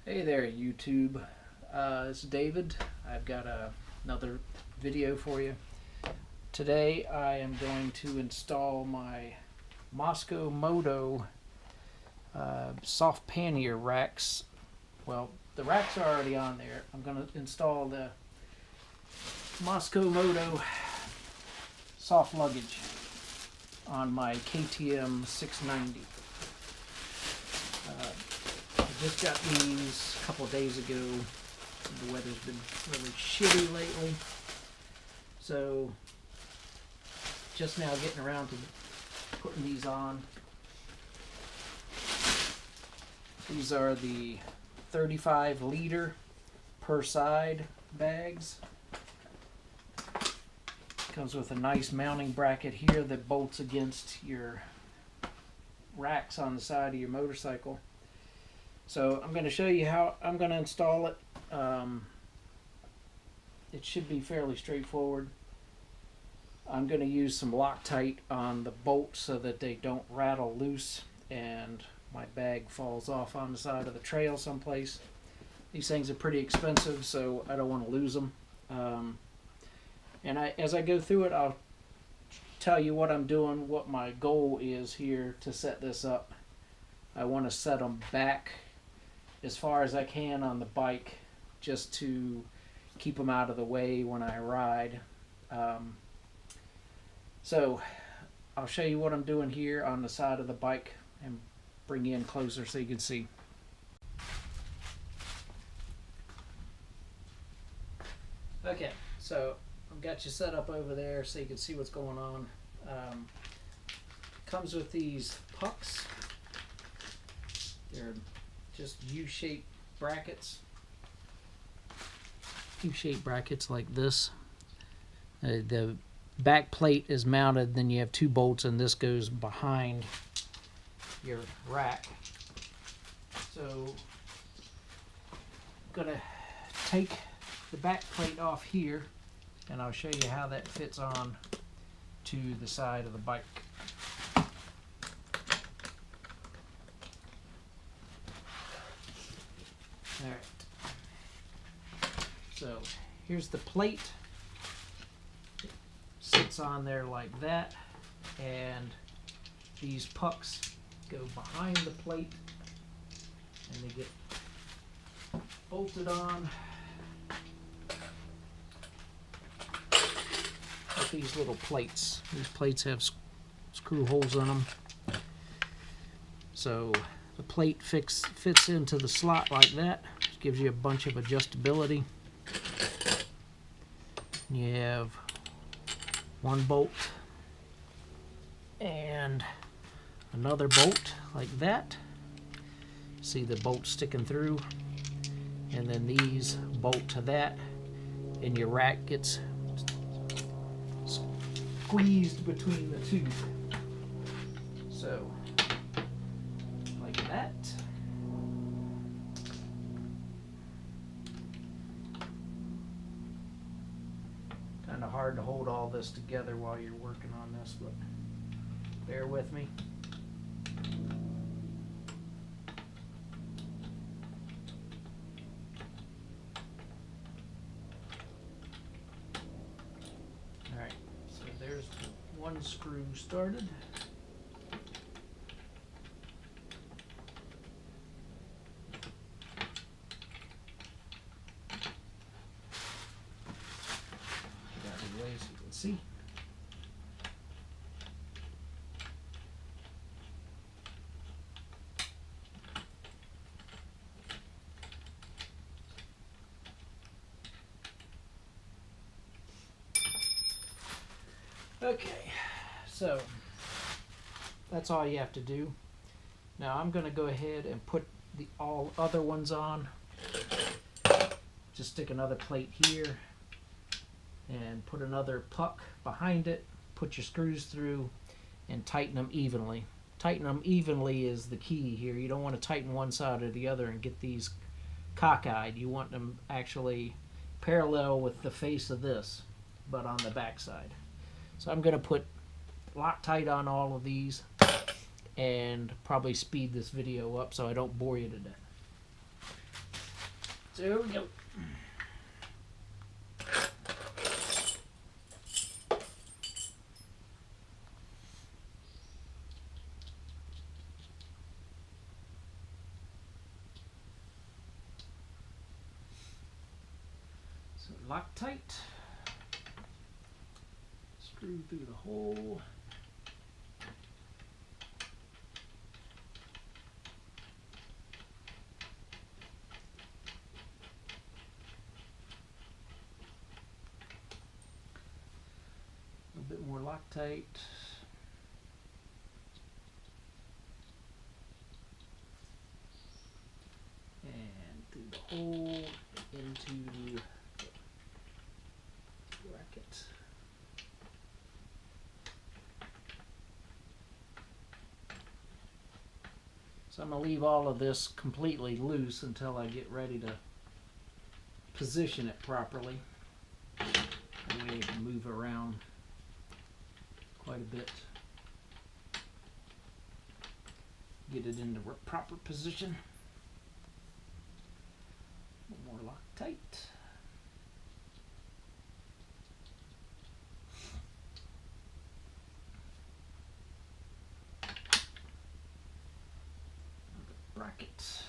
Hey there, YouTube. It's David. I've got another video for you. Today I am going to install my Mosko Moto soft pannier racks. Well, the racks are already on there. I'm going to install the Mosko Moto soft luggage on my KTM 690. I just got these a couple of days ago. The weather's been really shitty lately, so just now getting around to putting these on. These are the 35 liter per side bags. Comes with a nice mounting bracket here that bolts against your racks on the side of your motorcycle. So I'm going to show you how I'm going to install it. It should be fairly straightforward. I'm going to use some Loctite on the bolts so that they don't rattle loose and my bag falls off on the side of the trail someplace. These things are pretty expensive, so I don't want to lose them. As I go through it, I'll tell you what I'm doing, what my goal is here to set this up. I want to set them back as far as I can on the bike, just to keep them out of the way when I ride. So I'll show you what I'm doing here on the side of the bike and bring you in closer so you can see. Okay, so I've got you set up over there so you can see what's going on. Comes with these pucks. They're just U-shaped brackets. U-shaped brackets like this. The back plate is mounted, then you have two bolts, and this goes behind your rack. So I'm gonna take the back plate off here, and I'll show you how that fits on to the side of the bike. Alright, so here's the plate. It sits on there like that, and these pucks go behind the plate and they get bolted on with these little plates. These plates have screw holes in them, so the plate fits into the slot like that. It gives you a bunch of adjustability. You have one bolt and another bolt like that. See the bolt sticking through, and then these bolt to that, and your rack gets squeezed between the two. So like that. Kind of hard to hold all this together while you're working on this, but bear with me. Alright, so there's one screw started. So you can see. Okay, so that's all you have to do. Now I'm going to go ahead and put the all other ones on. Just stick another plate here and put another puck behind it, put your screws through, and tighten them evenly. Tighten them evenly is the key here. You don't want to tighten one side or the other and get these cockeyed. You want them actually parallel with the face of this, but on the back side. So I'm going to put Loctite on all of these and probably speed this video up so I don't bore you to death. There we go. So Loctite. Screw through the hole. A bit more Loctite. And through the hole into the bracket. So I'm going to leave all of this completely loose until I get ready to position it properly. That way it can move around quite a bit. Get it into a proper position. A little more Loctite. Bracket.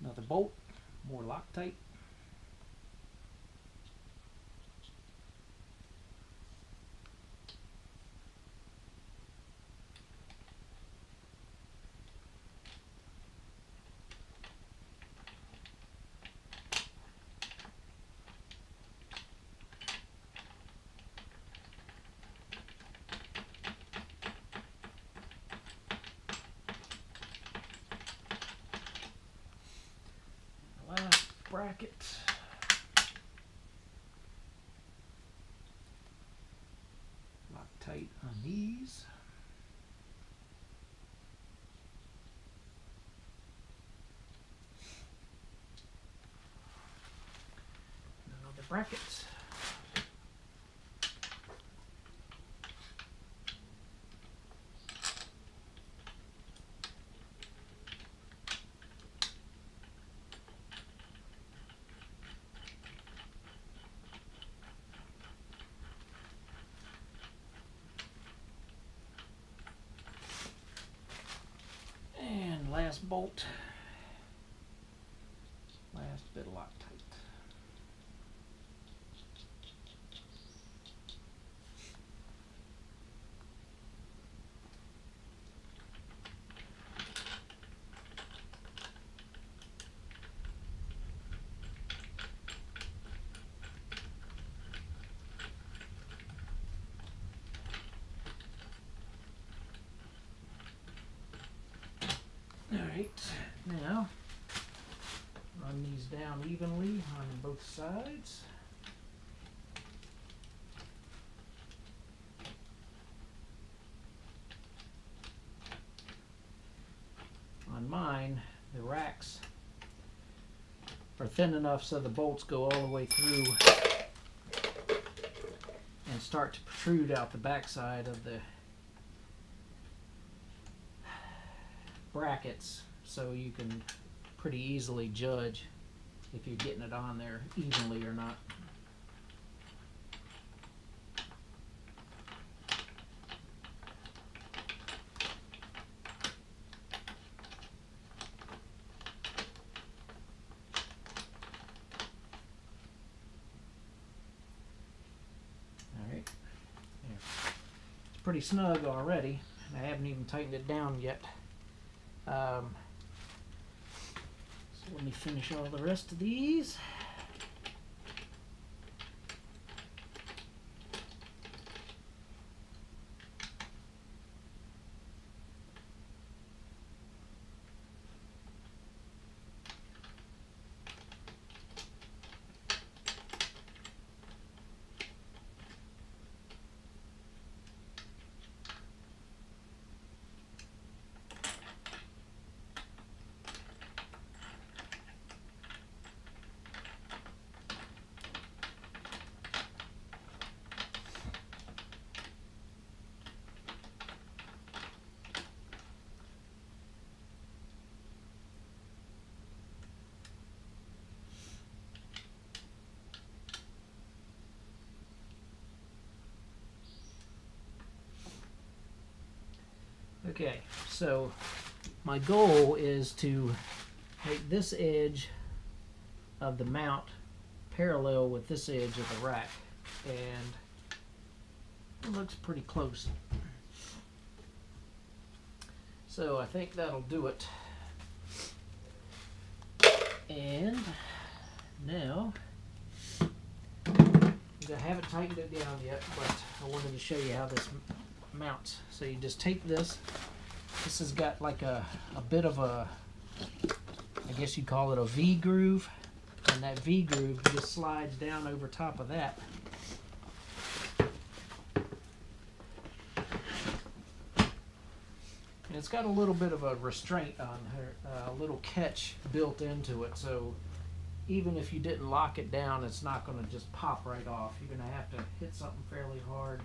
Another bolt, more Loctite. Last bracket. Loctite on these. Another bracket. Last bolt, last bit of Loctite. Alright, now run these down evenly on both sides. On mine, the racks are thin enough so the bolts go all the way through and start to protrude out the backside of the brackets, so you can pretty easily judge if you're getting it on there evenly or not. Alright, it's pretty snug already. I haven't even tightened it down yet. So let me finish all the rest of these. Okay, so my goal is to make this edge of the mount parallel with this edge of the rack, and it looks pretty close. So I think that'll do it. And now, I haven't tightened it down yet, but I wanted to show you how this mounts. So you just take this. This has got like a bit of a, I guess you'd call it a V groove, and that V groove just slides down over top of that. And it's got a little bit of a restraint on her, a little catch built into it, so even if you didn't lock it down, it's not going to just pop right off. You're going to have to hit something fairly hard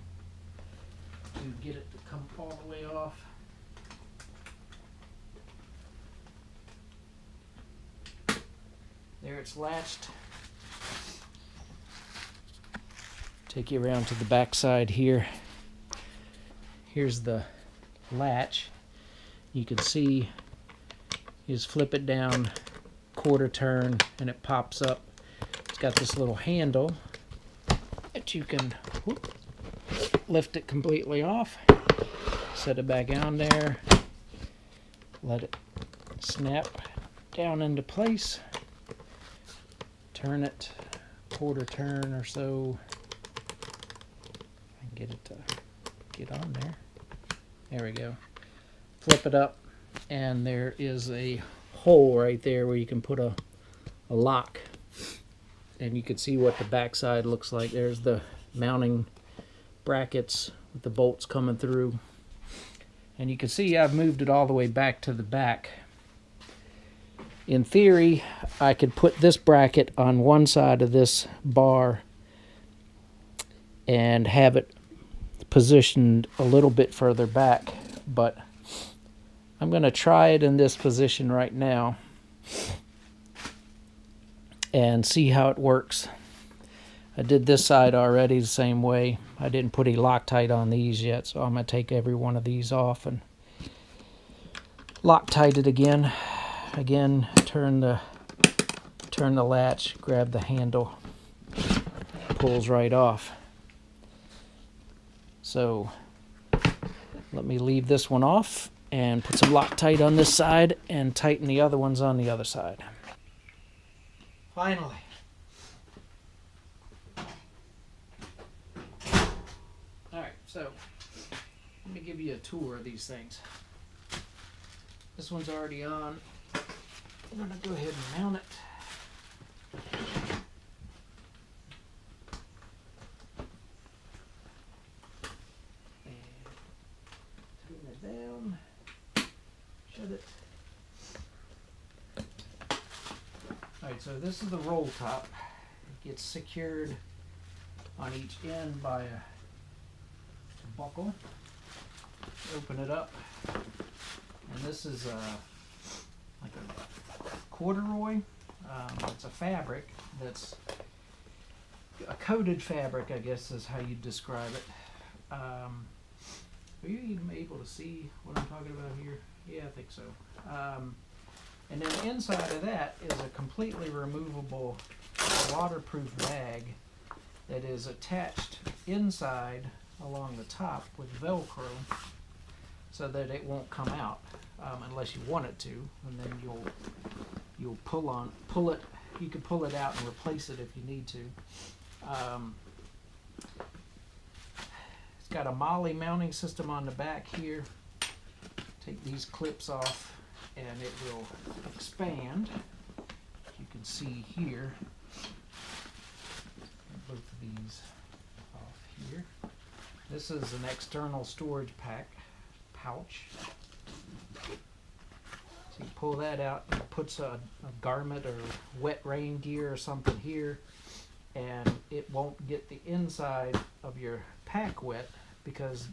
to get it to come all the way off. There, it's latched. Take you around to the back side here. Here's the latch. You can see, you just flip it down, quarter turn, and it pops up. It's got this little handle that you can lift it completely off, set it back on there, let it snap down into place, turn it quarter turn or so, and get it to get on there. There we go. Flip it up, and there is a hole right there where you can put a lock, and you can see what the back side looks like. There's the mounting brackets with the bolts coming through, and you can see I've moved it all the way back to the back. In theory, I could put this bracket on one side of this bar and have it positioned a little bit further back, but I'm going to try it in this position right now and see how it works. I did this side already the same way. I didn't put any Loctite on these yet, so I'm going to take every one of these off and Loctite it again. Again, turn the latch, grab the handle, pulls right off. So let me leave this one off and put some Loctite on this side and tighten the other ones on the other side. Finally. Alright, so let me give you a tour of these things. This one's already on. I'm going to go ahead and mount it. Down, shut it. Alright, so this is the roll top. It gets secured on each end by a buckle. Open it up, and this is like a corduroy. It's a fabric that's a coated fabric, I guess is how you describe it. Are you even able to see what I'm talking about here? Yeah, I think so. And then inside of that is a completely removable waterproof bag that is attached inside along the top with Velcro so that it won't come out unless you want it to, and then you'll pull it. You can pull it out and replace it if you need to. Got a MOLLE mounting system on the back here. Take these clips off and it will expand. You can see here. Both of these off here. This is an external storage pouch. So you pull that out and it puts a garment or wet rain gear or something here, and it won't get the inside of your pack wet because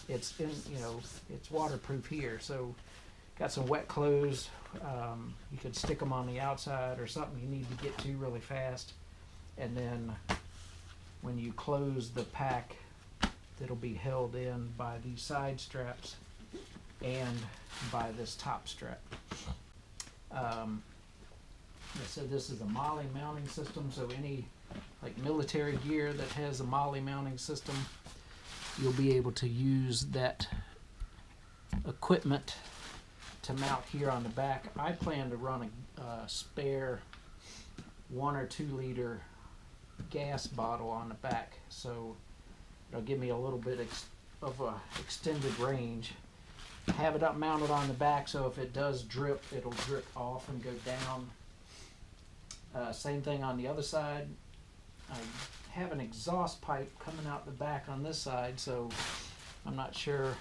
it's it's waterproof here. So got some wet clothes, you could stick them on the outside or something you need to get to really fast, and then when you close the pack, it'll be held in by these side straps and by this top strap. So this is a MOLLE mounting system, so any like military gear that has a MOLLE mounting system, you'll be able to use that equipment to mount here on the back. I plan to run a spare 1 or 2 liter gas bottle on the back, so it'll give me a little bit of a extended range. Have it up mounted on the back, so if it does drip, it'll drip off and go down. Same thing on the other side. I have an exhaust pipe coming out the back on this side, so I'm not sure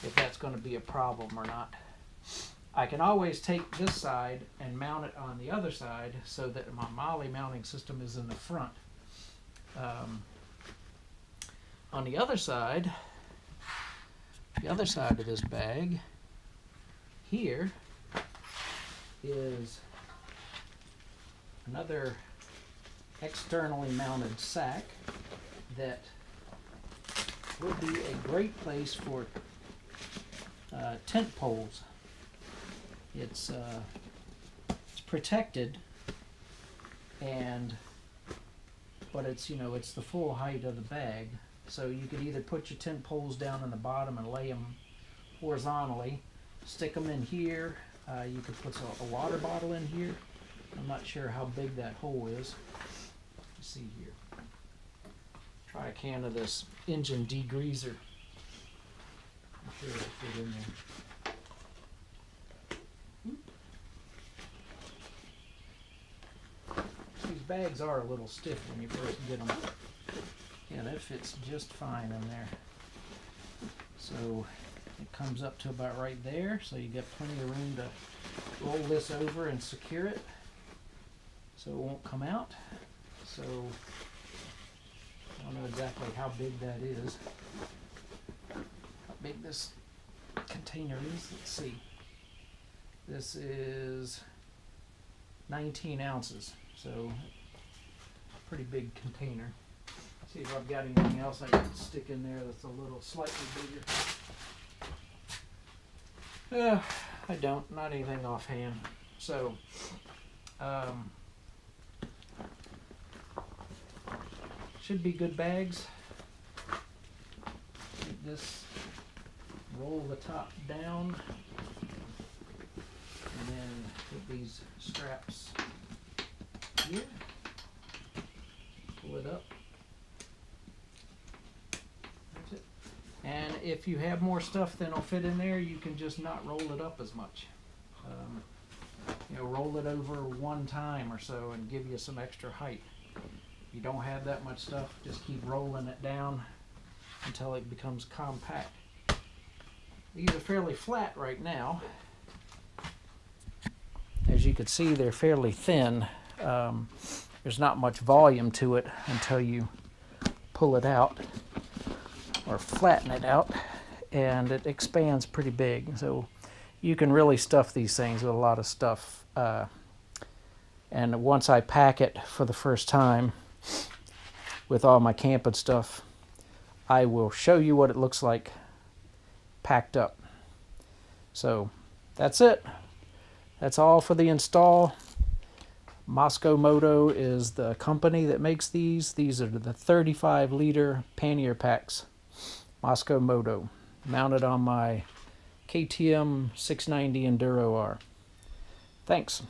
if that's going to be a problem or not. I can always take this side and mount it on the other side so that my MOLLE mounting system is in the front. On the other side of this bag here is another externally mounted sack that would be a great place for tent poles. It's protected, but it's it's the full height of the bag, so you could either put your tent poles down in the bottom and lay them horizontally, stick them in here. You could put a water bottle in here. I'm not sure how big that hole is. Let's see here. Try a can of this engine degreaser. I'm sure it'll fit in there. These bags are a little stiff when you first get them. Yeah, that fits just fine in there. So it comes up to about right there, so you got plenty of room to roll this over and secure it so it won't come out. So I don't know exactly how big that is. How big this container is, let's see. This is 19 ounces, so pretty big container. See if I've got anything else I can stick in there that's a little slightly bigger. I don't, not anything offhand. So, should be good bags. Take this, roll the top down, and then put these straps here, pull it up. That's it. And if you have more stuff than will fit in there, you can just not roll it up as much. Roll it over one time or so and give you some extra height. If you don't have that much stuff, just keep rolling it down until it becomes compact. These are fairly flat right now. As you can see, they're fairly thin. There's not much volume to it until you pull it out or flatten it out, and it expands pretty big. So you can really stuff these things with a lot of stuff. And once I pack it for the first time with all my camping stuff, I will show you what it looks like packed up. So that's it. That's all for the install. Mosko Moto is the company that makes these. These are the 35-liter Pannier packs. Mosko Moto, mounted on my KTM 690 Enduro R. Thanks.